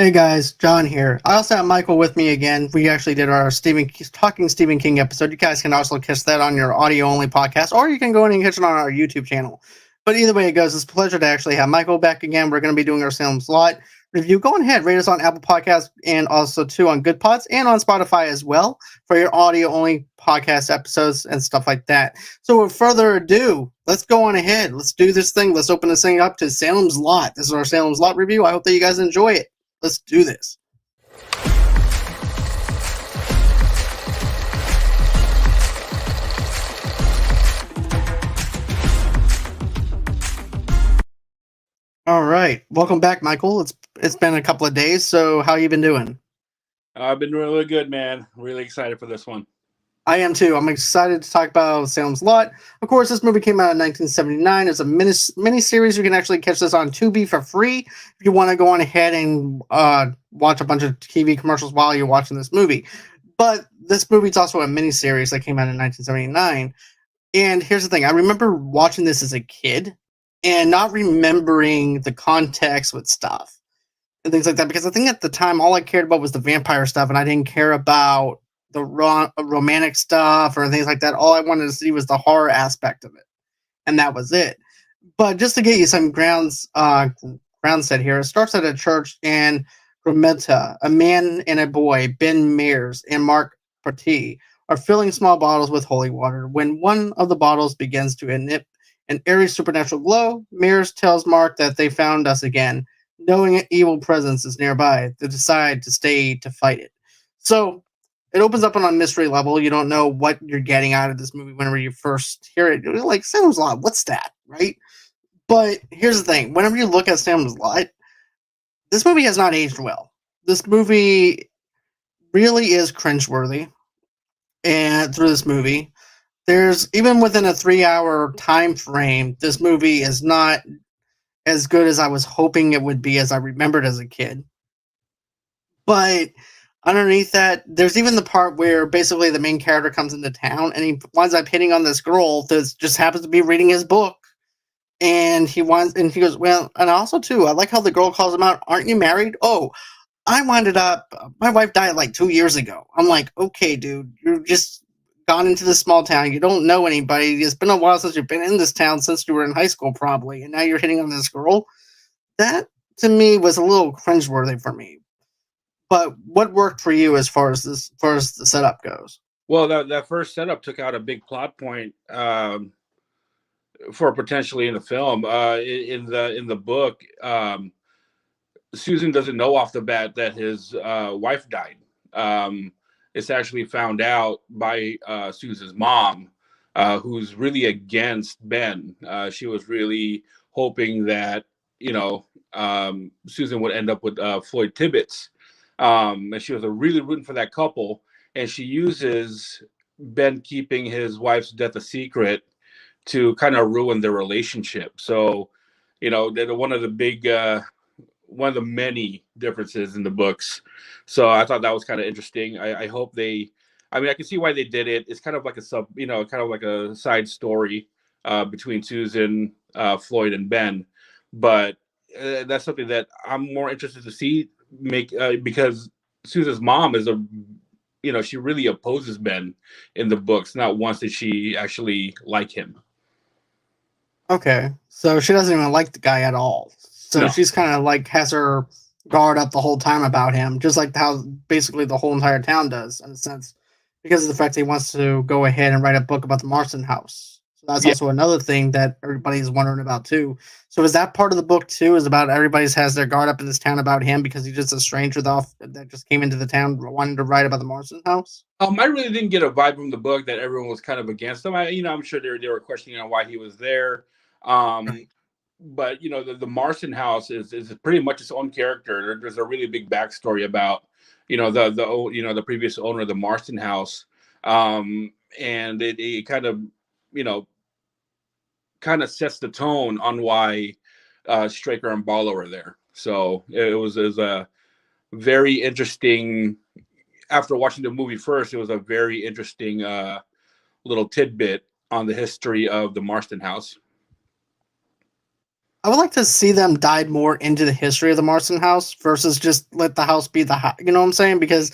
Hey guys, John here. I also have Michael with me again. We actually did our Stephen King episode. You guys can also catch that on your audio only podcast, or you can go in and catch it on our YouTube channel. But either way it goes, it's a pleasure to actually have Michael back again. We're going to be doing our Salem's Lot review. Go ahead, rate us on Apple Podcasts and also too on Good Pods and on Spotify as well for your audio only podcast episodes and stuff like that. So with further ado, let's go on ahead. Let's do this thing. Let's open this thing up to Salem's Lot. This is our Salem's Lot review. I hope that you guys enjoy it. Let's do this. All right, welcome back, Michael. It's been a couple of days. So how you been doing? I've been really good, man. Really excited for this one. I am too. I'm excited to talk about Salem's Lot. Of course, this movie came out in 1979. It's a mini series. You can actually catch this on Tubi for free if you want to go on ahead and watch a bunch of TV commercials while you're watching this movie. But this movie is also a mini series that came out in 1979. And here's the thing: I remember watching this as a kid and not remembering the context with stuff and things like that, because I think at the time all I cared about was the vampire stuff, and I didn't care about the romantic stuff or things like that. All I wanted to see was the horror aspect of it, and that was it. But just to get you some ground set here, it starts at a church in Grometa. A man and a boy, Ben Mears and Mark Petit, are filling small bottles with holy water. When one of the bottles begins to emit an airy supernatural glow, Mears tells Mark that they found us again. Knowing an evil presence is nearby, they decide to stay to fight it. So it opens up on a mystery level. You don't know what you're getting out of this movie whenever you first hear it. You're like, Salem's Lot, what's that? Right? But here's the thing. Whenever you look at Salem's Lot, this movie has not aged well. This movie really is cringeworthy. And through this movie, there's even within a 3-hour time frame, this movie is not as good as I was hoping it would be, as I remembered as a kid. But underneath that, there's even the part where basically the main character comes into town and he winds up hitting on this girl that just happens to be reading his book. And he goes, well, and also too, I like how the girl calls him out. Aren't you married? Oh, I winded up, my wife died like 2 years ago. I'm like, okay, dude, you're just gone into this small town. You don't know anybody. It's been a while since you've been in this town, since you were in high school probably. And now you're hitting on this girl. That to me was a little cringeworthy for me. But what worked for you as far as the setup goes? Well, that first setup took out a big plot point for potentially in the film. In the book, Susan doesn't know off the bat that his wife died. It's actually found out by Susan's mom, who's really against Ben. She was really hoping that Susan would end up with Floyd Tibbets. And she was really rooting for that couple. And she uses Ben keeping his wife's death a secret to kind of ruin their relationship. So, one of the many differences in the books. So I thought that was kind of interesting. I hope I can see why they did it. It's kind of like kind of like a side story between Susan, Floyd, and Ben. But that's something that I'm more interested to see because Susan's mom is she really opposes Ben in the books. Not once did she actually like him. Okay, so she doesn't even like the guy at all. So No. she's kind of like has her guard up the whole time about him, just like how basically the whole entire town does, in a sense, because of the fact that he wants to go ahead and write a book about the Marston house. So that's Yeah. also another thing that everybody's wondering about too. So is that part of the book too? Is about everybody's has their guard up in this town about him because he's just a stranger that just came into the town wanting to write about the Marston house? I really didn't get a vibe from the book that everyone was kind of against him. I'm sure they were questioning on why he was there. But the Marston house is pretty much its own character. There's a really big backstory about the previous owner of the Marston house, and it kind of sets the tone on why Straker and Barlow are there. So it was a very interesting. After watching the movie first, it was a very interesting little tidbit on the history of the Marston house. I would like to see them dive more into the history of the Marston house versus just let the house be the house. You know what I'm saying? Because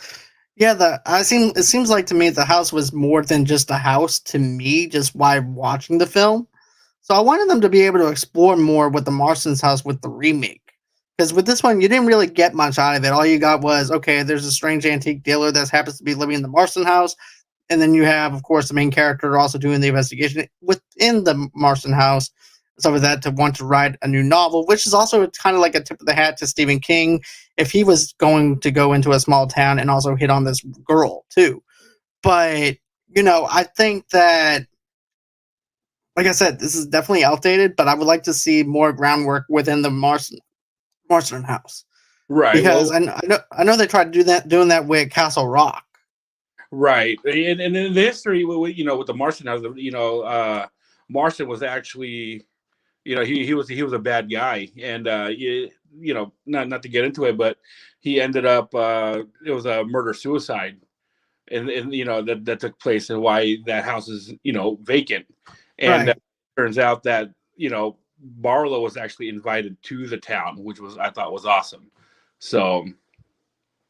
yeah, it seems like to me the house was more than just a house to me just while watching the film. So I wanted them to be able to explore more with the Marston's house with the remake. Because with this one, you didn't really get much out of it. All you got was okay, there's a strange antique dealer that happens to be living in the Marston house, and then you have, of course, the main character also doing the investigation within the Marston house. So with that, to want to write a new novel, which is also kind of like a tip of the hat to Stephen King, if he was going to go into a small town and also hit on this girl too. But I think that, like I said, this is definitely outdated. But I would like to see more groundwork within the Marston house Right. because Well, I know they tried to do that doing that with Castle Rock. right. And in the history, with the Martian house, Martian was actually, he was a bad guy, and not to get into it, but he ended up, it was a murder suicide, and that took place, and why that house is vacant, and Right. turns out that Barlow was actually invited to the town, which was I thought was awesome. So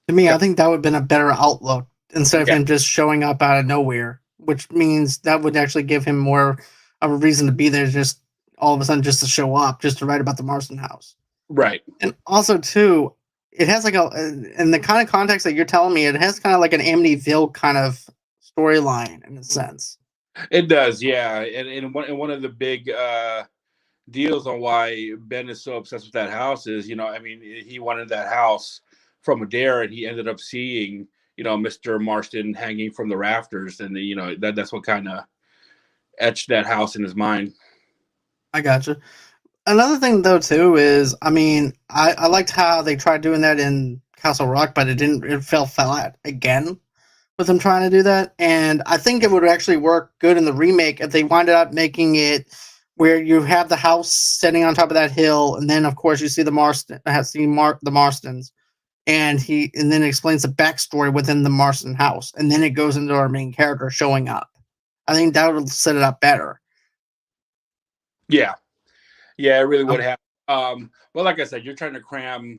To me, I think that would have been a better outlook instead of yeah, him just showing up out of nowhere, which means that would actually give him more of a reason to be there, just all of a sudden just to show up, just to write about the Marston house. right. And also, too, it has like in the kind of context that you're telling me, it has kind of like an Amityville kind of storyline in a sense. It does, yeah. And one of the big deals on why Ben is so obsessed with that house is, I mean, he wanted that house from Adair, and he ended up seeing, Mr. Marston hanging from the rafters, and that's what kind of etched that house in his mind. I gotcha. Another thing though too is, I mean, I liked how they tried doing that in Castle Rock, but it didn't. It fell flat again with them trying to do that. And I think it would actually work good in the remake if they wind up making it where you have the house sitting on top of that hill, and then of course you see the Marstons, and then it explains the backstory within the Marston house, and then it goes into our main character showing up. I think that would set it up better. Yeah, yeah, it really would Um, have. Well, like I said, you're trying to cram.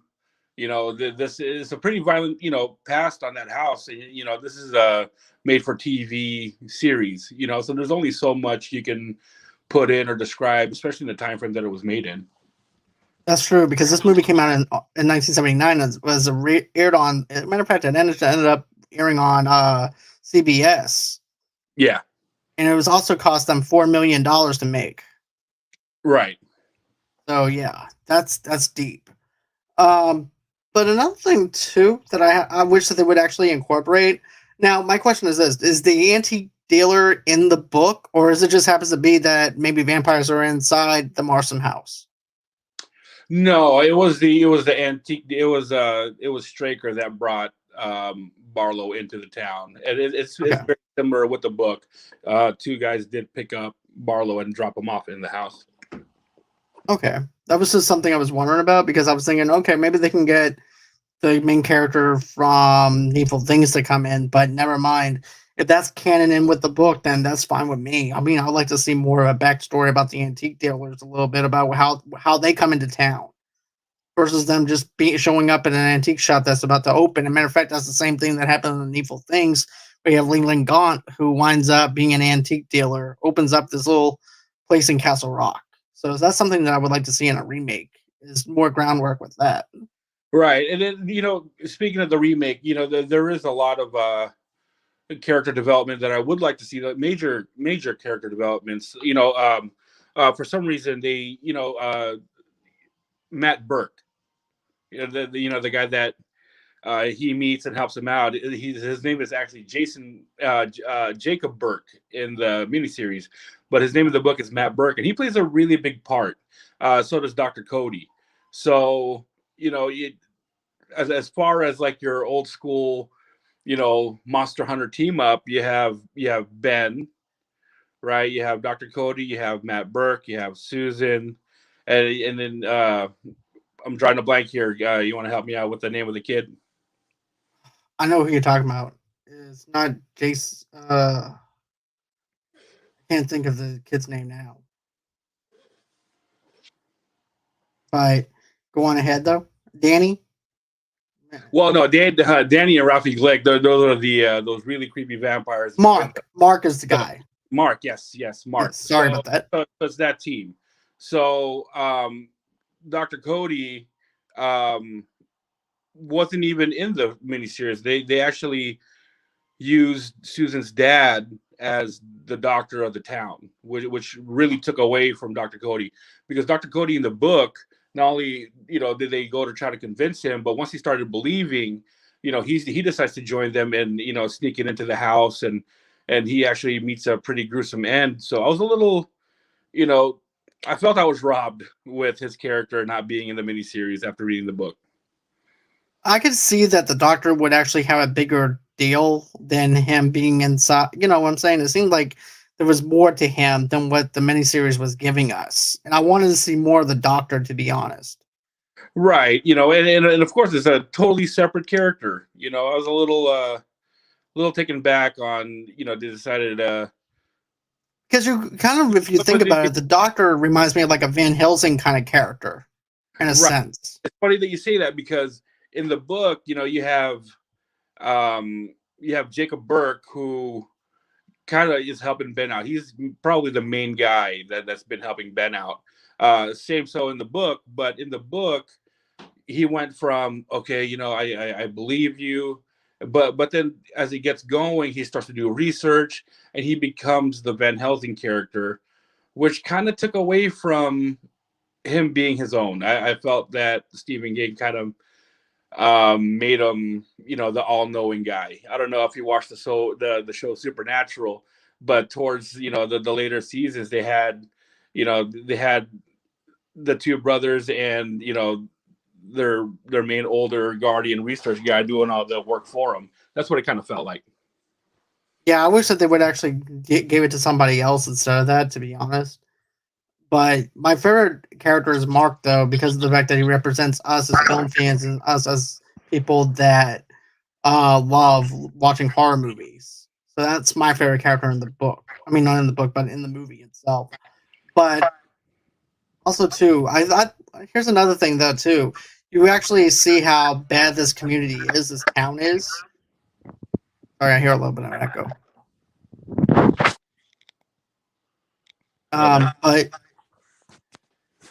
This is a pretty violent, past on that house. And, this is a made for TV series. So there's only so much you can put in or describe, especially in the time frame that it was made in. That's true because this movie came out in 1979 and aired on. As a matter of fact, it ended up airing on CBS, Yeah, and it was also cost them $4 million to make. right. So yeah, that's deep. Um, but another thing too that I wish that they would actually incorporate. Now, my question is this: is the antique dealer in the book, or is it just happens to be that maybe vampires are inside the Marston house? No, it was the antique. It was Straker that brought Barlow into the town, and it's Okay. very similar with the book. Two guys did pick up Barlow and drop him off in the house. Okay. That was just something I was wondering about because I was thinking, okay, maybe they can get the main character from Needful Things to come in, but never mind. If that's canon in with the book, then that's fine with me. I mean, I'd like to see more of a backstory about the antique dealers, a little bit about how they come into town versus them just showing up in an antique shop that's about to open. As a matter of fact, that's the same thing that happened in Needful Things. We have Leland Gaunt, who winds up being an antique dealer, opens up this little place in Castle Rock. So that's something that I would like to see in a remake. Is more groundwork with that. Right, and then speaking of the remake, there is a lot of character development that I would like to see. The major character developments. For some reason they, Matt Burke, the guy that he meets and helps him out. His name is actually Jacob Burke in the miniseries, but his name in the book is Matt Burke, and he plays a really big part. So does Dr. Cody. So as far as like your old school, Monster Hunter team up, you have Ben, right? You have Dr. Cody, you have Matt Burke, you have Susan, and then I'm drawing a blank here. You want to help me out with the name of the kid? I know who you're talking about. It's not Jace. I can't think of the kid's name now. But go on ahead though, Danny. Well, no, Danny and Ralphie Glick, those are the those really creepy vampires. Mark is the So, guy. Mark, yes, Mark. Yes, sorry about that. So it's that team. So Dr. Cody um, wasn't even in the miniseries. They actually used Susan's dad as the doctor of the town, which really took away from Dr. Cody, because Dr. Cody in the book, not only did they go to try to convince him, but once he started believing, he decides to join them and sneaking into the house, and he actually meets a pretty gruesome end. So I was a little, you know, I felt I was robbed with his character not being in the miniseries after reading the book. I could see that the Doctor would actually have a bigger deal than him being inside. You know what I'm saying? It seemed like there was more to him than what the miniseries was giving us, and I wanted to see more of the Doctor, to be honest. Right, and of course it's a totally separate character. I was a little taken back on they decided Because you kind of, if you think but about it, the Doctor reminds me of like a Van Helsing kind of character, in a right. sense. It's funny that you say that, because in the book, you have Jacob Burke, who kind of is helping Ben out. He's probably the main guy that's been helping Ben out. Same so in the book, but in the book, he went from, okay, I believe you, but then as he gets going, he starts to do research, and he becomes the Van Helsing character, which kind of took away from him being his own. I felt that Stephen King kind of made him, the all-knowing guy. I don't know if you watched the show Supernatural, but towards the later seasons, they had the two brothers, and their main older guardian research guy doing all the work for them. That's what it kind of felt like. Yeah, I wish that they would actually give it to somebody else instead of that, to be honest. But my favorite character is Mark, though, because of the fact that he represents us as film fans and us as people that love watching horror movies. So that's my favorite character in the book. I mean, not in the book, but in the movie itself. But also, too, I thought here's another thing, though, too. You actually see how bad this community is, this town is. Sorry, I hear a little bit of an echo. My bad.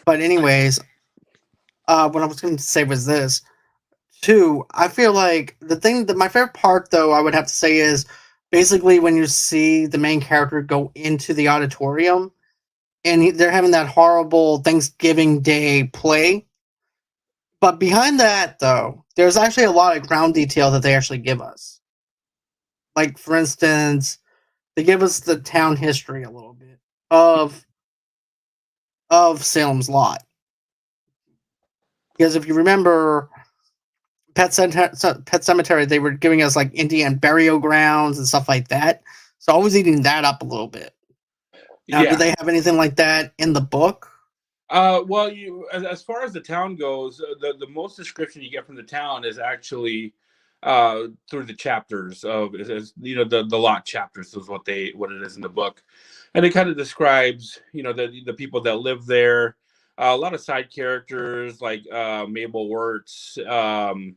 But anyways, what I was going to say was this. Two, I feel like the thing that my favorite part, though, I would have to say is basically when you see the main character go into the auditorium and they're having that horrible Thanksgiving Day play. But behind that, though, there's actually a lot of ground detail that they actually give us. Like, for instance, they give us the town history a little bit of Salem's Lot. Because if you remember, Pet Cemetery, they were giving us like Indian burial grounds and stuff like that. So I was eating that up a little bit. Now, do Yeah. they have anything like that in the book? Well, as far as the town goes, the most description you get from the town is actually through the chapters of, the lot chapters is what it is in the book, and it kind of describes the people that live there. A lot of side characters like Mabel Wirtz, and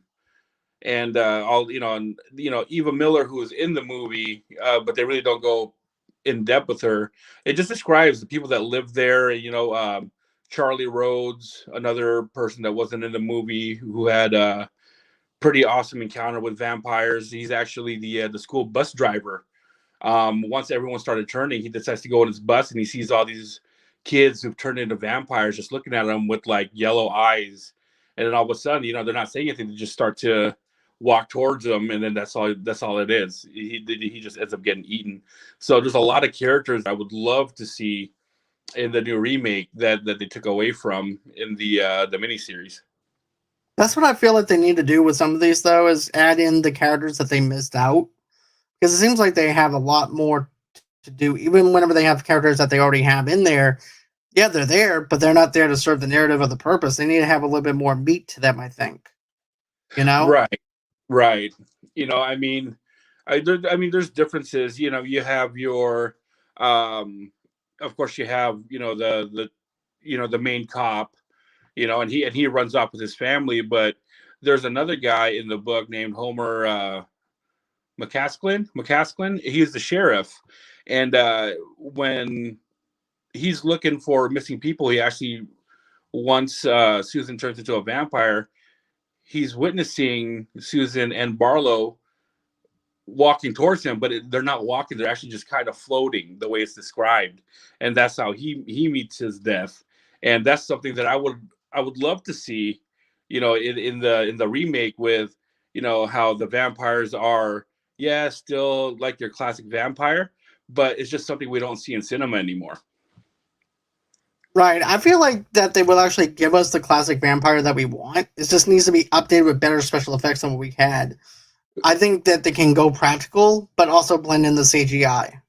Eva Miller, who is in the movie, but they really don't go in depth with her. It just describes the people that live there. Charlie Rhodes, another person that wasn't in the movie, who had a pretty awesome encounter with vampires. He's actually the school bus driver. Once everyone started turning, he decides to go on his bus, and he sees all these kids who've turned into vampires just looking at him with like yellow eyes. And then all of a sudden, they're not saying anything. They just start to walk towards him, and then that's all it is. He just ends up getting eaten. So there's a lot of characters I would love to see in the new remake that they took away from in the miniseries. That's what I feel like they need to do with some of these, though, is add in the characters that they missed out. Because it seems like they have a lot more to do, even whenever they have characters that they already have in there. Yeah, they're there, but they're not there to serve the narrative or the purpose. They need to have a little bit more meat to them, I think. You know? Right. There's differences. You have your, of course, you have the main cop, and he runs off with his family. But there's another guy in the book named Homer McCasklin. He's the sheriff, and when he's looking for missing people, he actually once Susan turns into a vampire, he's witnessing Susan and Barlow walking towards him, but they're not walking; they're actually just kind of floating the way it's described, and that's how he meets his death. And that's something that I would love to see, in the remake with, how the vampires are, yeah, still like your classic vampire, but it's just something we don't see in cinema anymore. Right. I feel like that they will actually give us the classic vampire that we want. It just needs to be updated with better special effects than what we had. I think that they can go practical, but also blend in the CGI.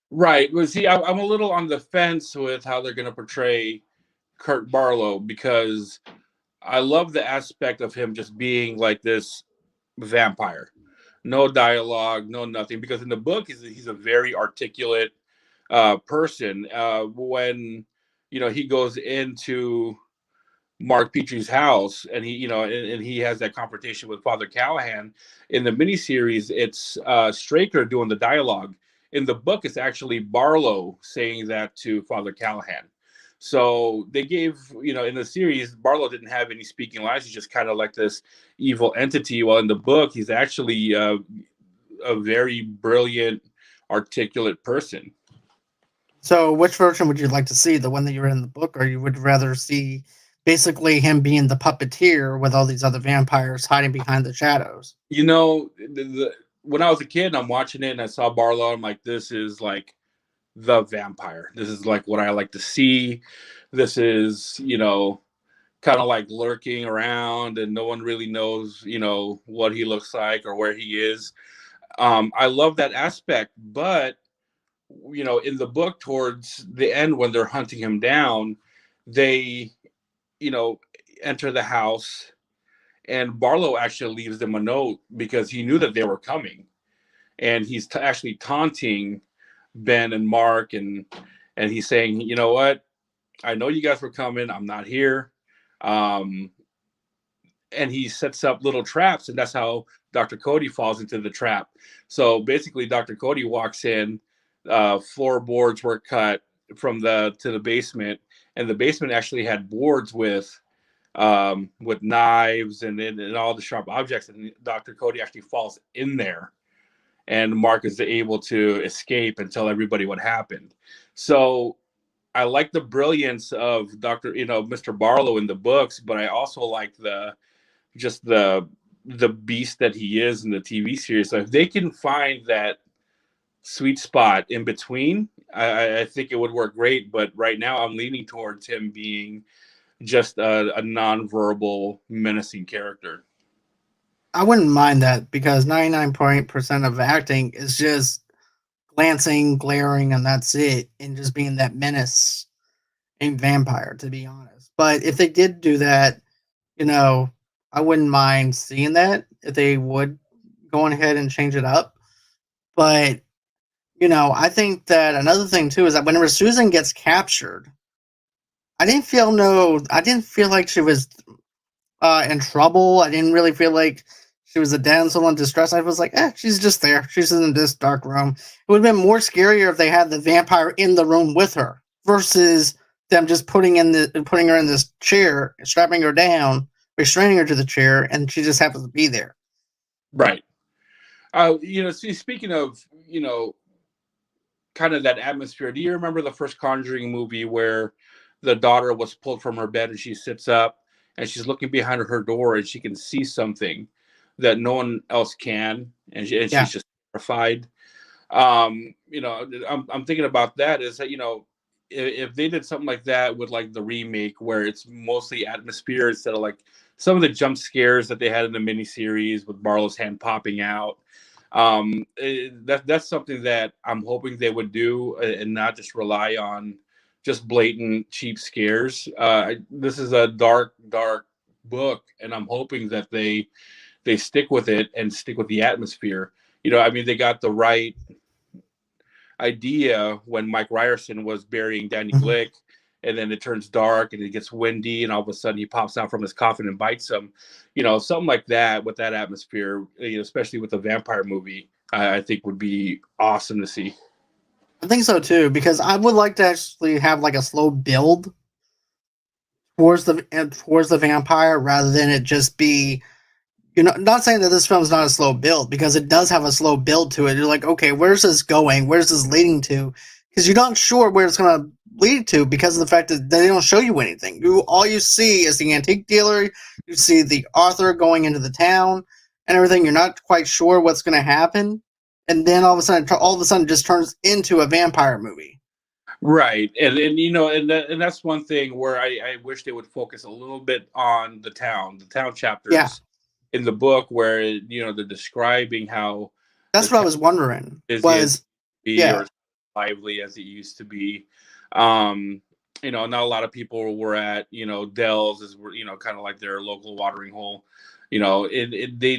Right. Well, see, I'm a little on the fence with how they're going to portray Kurt Barlow, because I love the aspect of him just being like this vampire. No dialogue, no nothing. Because in the book, he's a very articulate person. When he goes into Mark Petrie's house, and and he has that confrontation with Father Callahan. In the miniseries, it's Straker doing the dialogue. In the book, it's actually Barlow saying that to Father Callahan. So they gave, in the series, Barlow didn't have any speaking lines. He's just kind of like this evil entity. While in the book, he's actually a very brilliant, articulate person. So, which version would you like to see? The one that you're in the book, or you would rather see basically him being the puppeteer with all these other vampires hiding behind the shadows? When I was a kid, I'm watching it and I saw Barlow. I'm like, this is like the vampire. This is like what I like to see. This is, kind of like lurking around and no one really knows, what he looks like or where he is. I love that aspect, but in the book, towards the end, when they're hunting him down, they, you know, enter the house, and Barlow actually leaves them a note because he knew that they were coming, and he's actually taunting Ben and Mark, and he's saying, you know what, I know you guys were coming. I'm not here. Um, and he sets up little traps, and that's how Dr. Cody falls into the trap. So basically, Dr. Cody walks in, floorboards were cut from the to the basement, and the basement actually had boards with knives and all the sharp objects, and Dr. Cody actually falls in there, and Mark is able to escape and tell everybody what happened. So I like the brilliance of Mr. Barlow in the books, but I also like the beast that he is in the TV series. So if they can find that sweet spot in between, I think it would work great. But right now, I'm leaning towards him being just a non-verbal, menacing character. I wouldn't mind that because 99% of acting is just glancing, glaring, and that's it, and just being that menace and vampire, to be honest. But if they did do that, you know, I wouldn't mind seeing that if they would go on ahead and change it up. But, I think that another thing too is that whenever Susan gets captured, I didn't feel like she was in trouble. I didn't really feel like she was a damsel in distress. I was like, she's just there. She's in this dark room. It would have been more scarier if they had the vampire in the room with her versus them just putting her in this chair, strapping her down, restraining her to the chair, and she just happens to be there. Right. Speaking of, kind of that atmosphere, do you remember the first Conjuring movie where the daughter was pulled from her bed and she sits up and she's looking behind her door and she can see something that no one else can, and Yeah. she's just terrified? I'm thinking about that, is that, if they did something like that with like the remake where it's mostly atmosphere instead of like some of the jump scares that they had in the miniseries with Barlow's hand popping out. That's something that I'm hoping they would do, and not just rely on just blatant cheap scares. This is a dark, dark book, and I'm hoping that they stick with it and stick with the atmosphere. I mean, they got the right idea when Mike Ryerson was burying Danny Mhm. Glick, and then it turns dark and it gets windy, and all of a sudden he pops out from his coffin and bites him. Something like that with that atmosphere, especially with a vampire movie, I think would be awesome to see. I think so too, because I would like to actually have like a slow build towards the vampire rather than it just be, not saying that this film is not a slow build, because it does have a slow build to it. You're like, okay, where's this going? Where's this leading to? Because you're not sure where it's going to lead to because of the fact that they don't show you anything. All you see is the antique dealer. You see the author going into the town and everything. You're not quite sure what's going to happen, and then all of a sudden, it just turns into a vampire movie. Right, and that's one thing where I wish they would focus a little bit on the town Yeah, chapters in the book, where they're describing how the that's what I town was wondering. is busy as it Was be, Yeah, or lively as it used to be. Um, Not a lot of people were at Dell's, is kind of like their local watering hole. They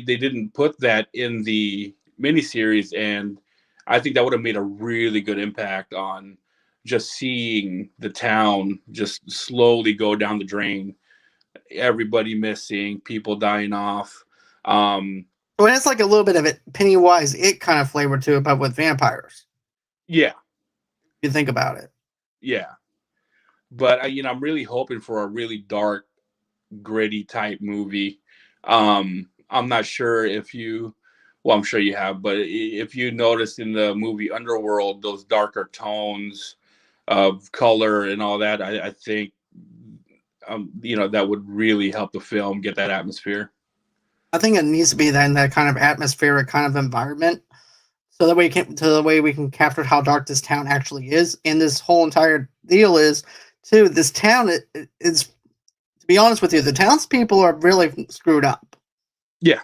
didn't put that in the miniseries, and I think that would have made a really good impact on just seeing the town just slowly go down the drain. Everybody missing, people dying off. Um, well, it's like a little bit of it Pennywise it kind of flavor to it, but with vampires. yeah, If you think about it. yeah. But I'm really hoping for a really dark, gritty type movie. I'm not sure if you, well, I'm sure you have, but if you noticed in the movie Underworld, those darker tones of color and all that, I think, that would really help the film get that atmosphere. I think it needs to be that in that kind of atmospheric kind of environment, so the way we can capture how dark this town actually is. And this whole entire deal is, too. This town is, to be honest with you, the townspeople are really screwed up. Yeah.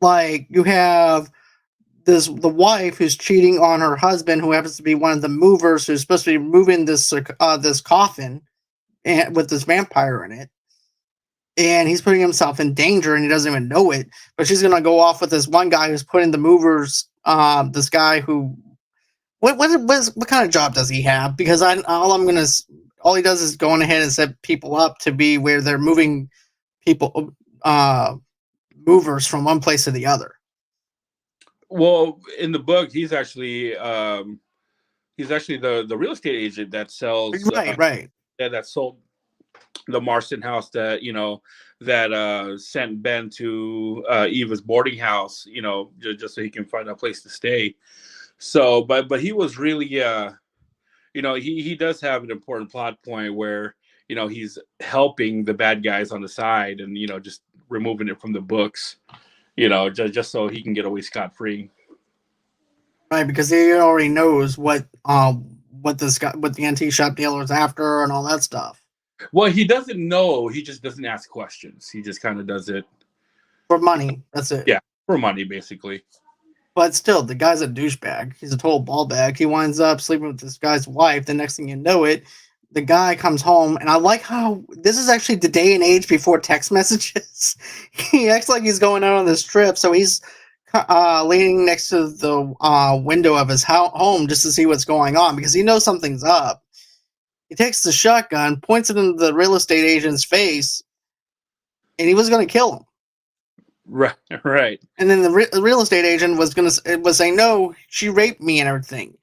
Like you have the wife who's cheating on her husband, who happens to be one of the movers who's supposed to be moving this coffin and with this vampire in it, and he's putting himself in danger and he doesn't even know it. But she's gonna go off with this one guy who's putting the movers. This guy who what kind of job does he have? Because all he does is going ahead and set people up to be where they're moving people, movers from one place to the other. Well, in the book, he's actually the real estate agent that sells Right, right. that sold the Marston house, that sent Ben to Eva's boarding house, just so he can find a place to stay. So, but he was really, he does have an important plot point where he's helping the bad guys on the side, and just removing it from the books, just so he can get away scot free. Right, because he already knows what the antique shop dealer's after and all that stuff. Well, he doesn't know. He just doesn't ask questions. He just kind of does it. For money. That's it. Yeah, for money, basically. But still, the guy's a douchebag. He's a total ball bag. He winds up sleeping with this guy's wife. The next thing you know it, the guy comes home, and I like how this is actually the day and age before text messages. He acts like he's going out on this trip, so he's leaning next to the window of his home just to see what's going on because he knows something's up. He takes the shotgun, points it into the real estate agent's face, and he was going to kill him. Right, right. And then the real estate agent was saying, "No, she raped me and everything."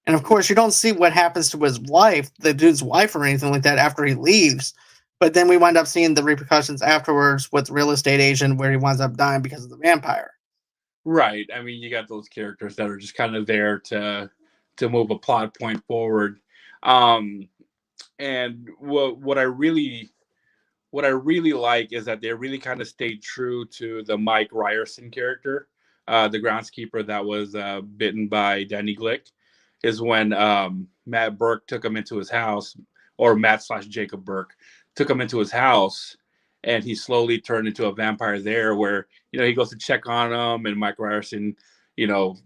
And of course, you don't see what happens to his wife, the dude's wife, or anything like that after he leaves. But then we wind up seeing the repercussions afterwards with the real estate agent, where he winds up dying because of the vampire. Right. I mean, you got those characters that are just kind of there to move a plot point forward. Um, and what I really like is that they really kind of stayed true to the Mike Ryerson character, the groundskeeper that was bitten by Danny Glick. Is when Matt Burke took him into his house, or Matt/Jacob Burke took him into his house, and he slowly turned into a vampire there. Where he goes to check on him, and Mike Ryerson, you know,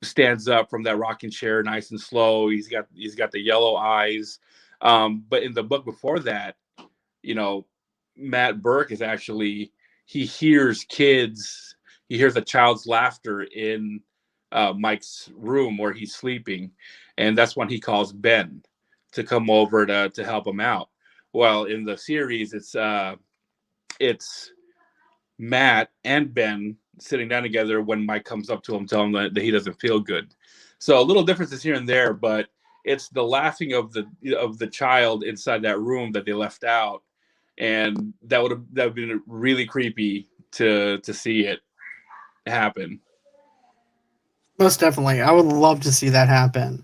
stands up from that rocking chair, nice and slow. He's got the yellow eyes. But in the book before that, you know, Matt Burke is actually, he hears kids, he hears a child's laughter in Mike's room where he's sleeping, and that's when he calls Ben to come over to help him out. Well, in the series, it's Matt and Ben sitting down together when Mike comes up to him, telling him that he doesn't feel good. So a little differences here and there, but it's the laughing of the child inside that room that they left out, and that would been really creepy to see it happen. Most definitely. I would love to see that happen.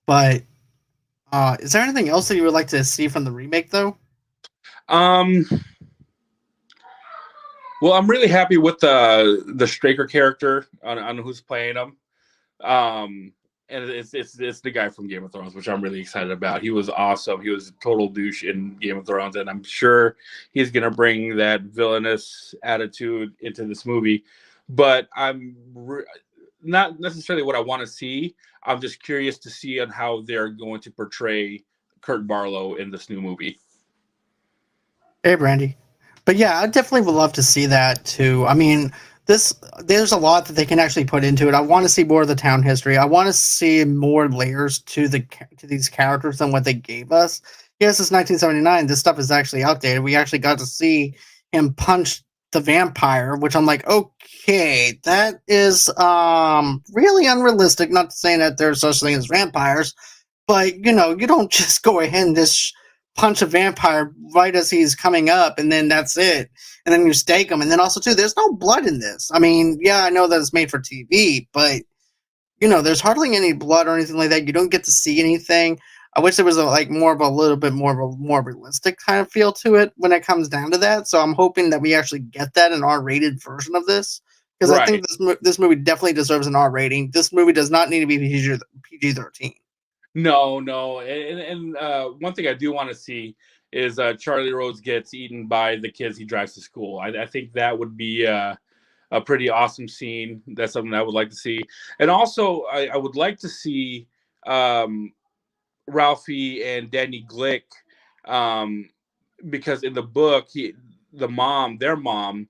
But is there anything else that you would like to see from the remake, though? Um, well, I'm really happy with the Straker character on who's playing him. Um, and it's the guy from Game of Thrones, which I'm really excited about. He was awesome. He was a total douche in Game of Thrones, and I'm sure he's gonna bring that villainous attitude into this movie. But not necessarily what I want to see. I'm just curious to see on how they're going to portray Kurt Barlow in this new movie. Hey, Brandy. But yeah, I definitely would love to see that too. I mean, this there's a lot that they can actually put into it. I want to see more of the town history. I want to see more layers to to these characters than what they gave us. Yes, it's 1979. This stuff is actually outdated. We actually got to see him punch the vampire, which I'm like, okay, that is really unrealistic. Not saying that there's such thing as vampires, but you don't just go ahead and just punch a vampire right as he's coming up, and then that's it. And then you stake him. And then also too, there's no blood in this. I mean, yeah, I know that it's made for TV, but there's hardly any blood or anything like that. You don't get to see anything. I wish there was like more of a little bit more of a more realistic kind of feel to it when it comes down to that. So I'm hoping that we actually get that in R-rated version of this, because I think Right. this movie definitely deserves an R rating. This movie does not need to be PG-13. No, no, and one thing I do want to see is Charlie Rose gets eaten by the kids he drives to school. I think that would be a pretty awesome scene. That's something I would like to see, and also I would like to see um, Ralphie and Danny Glick, um, because in the book, their mom,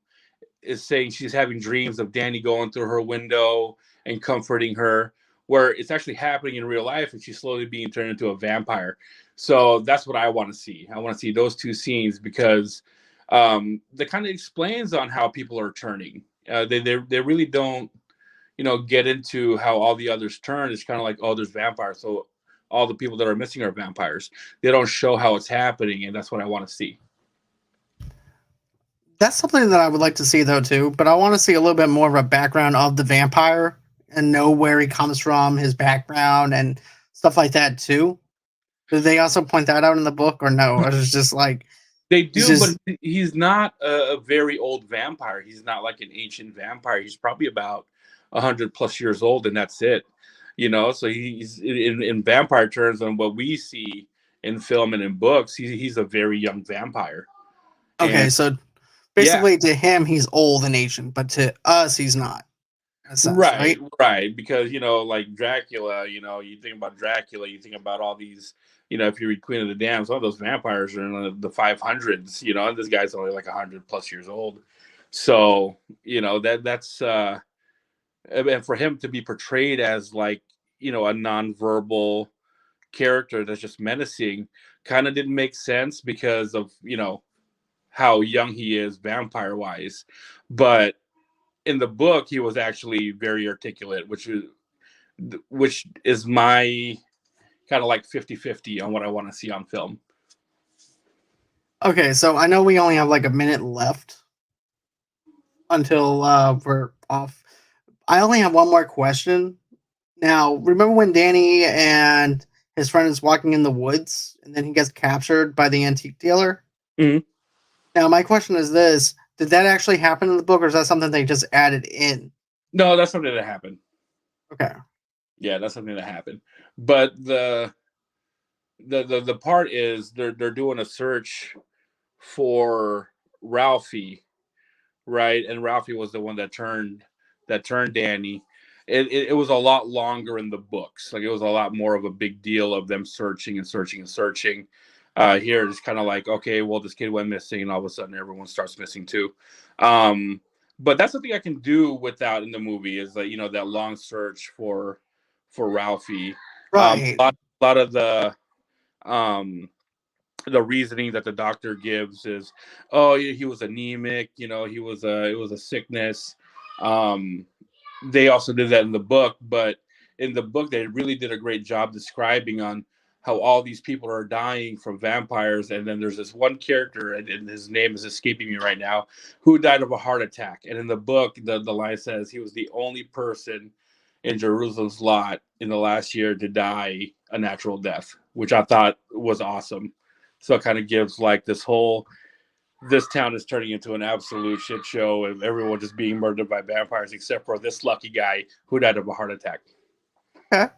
is saying she's having dreams of Danny going through her window and comforting her, where it's actually happening in real life and she's slowly being turned into a vampire. So that's what I want to see. I want to see those two scenes because that kind of explains on how people are turning. They really don't, get into how all the others turn. It's kind of like, oh, there's vampires, so all the people that are missing are vampires. They don't show how it's happening, and that's what I want to see. That's something that I would like to see though too, but I want to see a little bit more of a background of the vampire and know where he comes from, his background and stuff like that too. Did they also point that out in the book or no? Or it's just like They he's do, but just he's not a very old vampire. He's not like an ancient vampire. He's probably about 100 plus years old, and that's it. So he's in vampire terms, and what we see in film and in books, he's a very young vampire. And okay, so yeah, basically to him he's old and ancient, but to us he's not, in a sense, right, right? right. Because like Dracula, you think about Dracula, you think about all these. If you read Queen of the Damned, some of those vampires are in the 500s. And this guy's only like 100 plus years old. So that's and for him to be portrayed as like a nonverbal character that's just menacing kind of didn't make sense because of how young he is vampire wise, but in the book he was actually very articulate, which is my kind of like 50-50 on what I want to see on film. Okay, so I know we only have like a minute left until we're off. I only have one more question. Now, remember when Danny and his friend is walking in the woods and then he gets captured by the antique dealer? Mhm. Now, my question is this: did that actually happen in the book, or is that something they just added in? No, that's something that happened. Okay. Yeah, that's something that happened. But the part is they're doing a search for Ralphie, right? And Ralphie was the one that turned Danny. It was a lot longer in the books. Like it was a lot more of a big deal of them searching and searching and searching. Here it's kind of like, okay, well, this kid went missing, and all of a sudden everyone starts missing too. Um, but that's something I can do without in the movie is that that long search for Ralphie. Right. A lot of the um the reasoning that the doctor gives is, oh, he was anemic, it was a sickness. They also did that in the book, but in the book they really did a great job describing on how all these people are dying from vampires, and then there's this one character, and his name is escaping me right now, who died of a heart attack. And in the book, the line says he was the only person in Jerusalem's lot in the last year to die a natural death, which I thought was awesome. So it kind of gives like this town is turning into an absolute shit show of everyone just being murdered by vampires except for this lucky guy who died of a heart attack. Okay.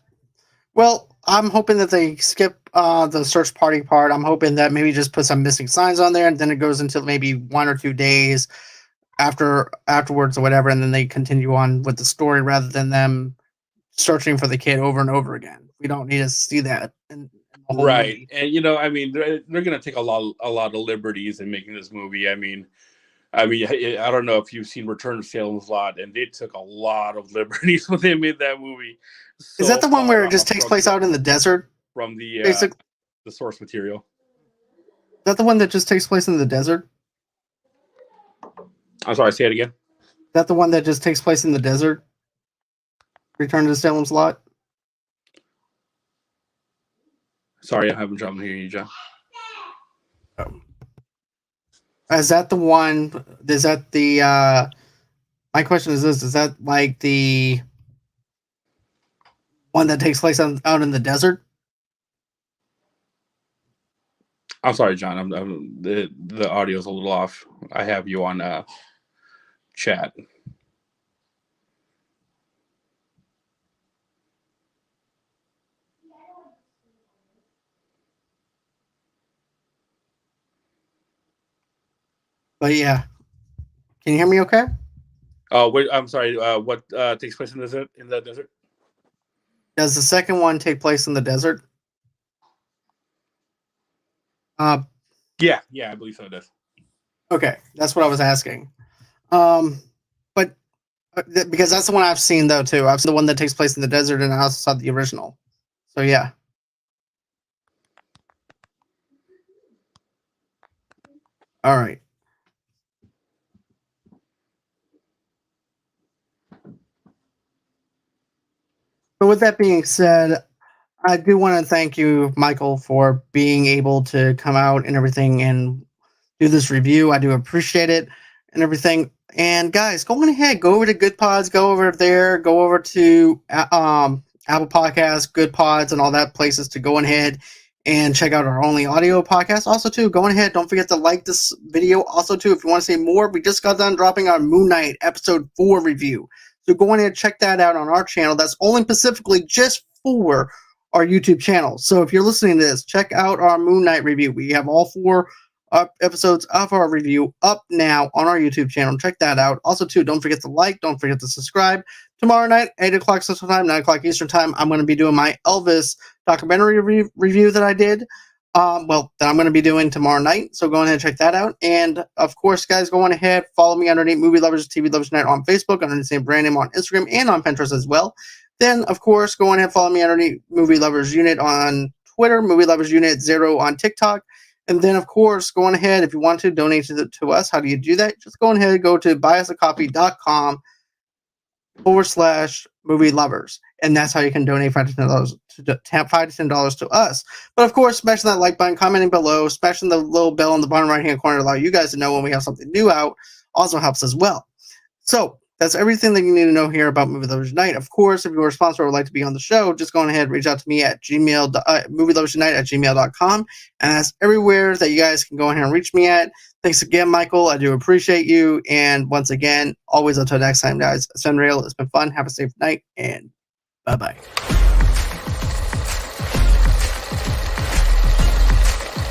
Well, I'm hoping that they skip the search party part. I'm hoping that maybe just put some missing signs on there, and then it goes into maybe 1 or 2 days afterwards or whatever, and then they continue on with the story rather than them searching for the kid over and over again. We don't need to see that in the whole Right. movie. And they're going to take a lot of liberties in making this movie. I mean, I don't know if you've seen Return to Salem's Lot, and they took a lot of liberties when they made that movie. Is that the one where it just takes place out in the desert? From the source material. Is that the one that just takes place in the desert? I'm sorry, say it again. Is that the one that just takes place in the desert? Return to Salem's Lot? Sorry, I haven't trouble hearing you, John. Is that the one? Is that the? My question is this: is that like the one that takes place out in the desert? I'm sorry, John. The audio's a little off. I have you on chat. But yeah, can you hear me? Okay. Oh, wait. I'm sorry. What takes place in the desert? Does the second one take place in the desert? Yeah, I believe so. It does. Okay, that's what I was asking. But because that's the one I've seen though too. I've seen the one that takes place in the desert, and I also saw the original. So yeah. All right. But with that being said, I do want to thank you, Micheal, for being able to come out and everything and do this review. I do appreciate it and everything. And guys, go on ahead, go over to Good Pods, go over there, go over to Apple Podcasts, Good Pods, and all that places to go ahead and check out our only audio podcast. Also, too, go on ahead, don't forget to like this video. Also, too, if you want to see more, we just got done dropping our Moon Knight episode 4 review. So go on ahead and check that out on our channel. That's only specifically just for our YouTube channel. So if you're listening to this, check out our Moon Knight review. We have all 4 episodes of our review up now on our YouTube channel. Check that out. Also, too, don't forget to like, don't forget to subscribe. Tomorrow night, 8 o'clock Central Time, 9 o'clock Eastern Time, I'm going to be doing my Elvis documentary review that I did. That I'm going to be doing tomorrow night. So go ahead and check that out. And of course, guys, go on ahead, follow me underneath Movie Lovers TV Lovers Night on Facebook, under the same brand name on Instagram and on Pinterest as well. Then, of course, go on ahead and follow me underneath Movie Lovers Unit on Twitter, Movie Lovers Unit 0 on TikTok. And then, of course, go on ahead, if you want to donate to us, how do you do that? Just go on ahead and go to buyusacoffee.com/movie lovers. And that's how you can donate $5 to $10 to us. But, of course, smashing that like button, commenting below, smashing the little bell in the bottom right-hand corner to allow you guys to know when we have something new out also helps as well. So, that's everything that you need to know here about Movie Lovers Unite. Of course, if you're a sponsor or would like to be on the show, just go ahead and reach out to me at movieloversunite@gmail.com. And that's everywhere that you guys can go ahead and reach me at. Thanks again, Micheal. I do appreciate you. And once again, always until next time, guys, it's been real. It's been fun. Have a safe night, and bye-bye.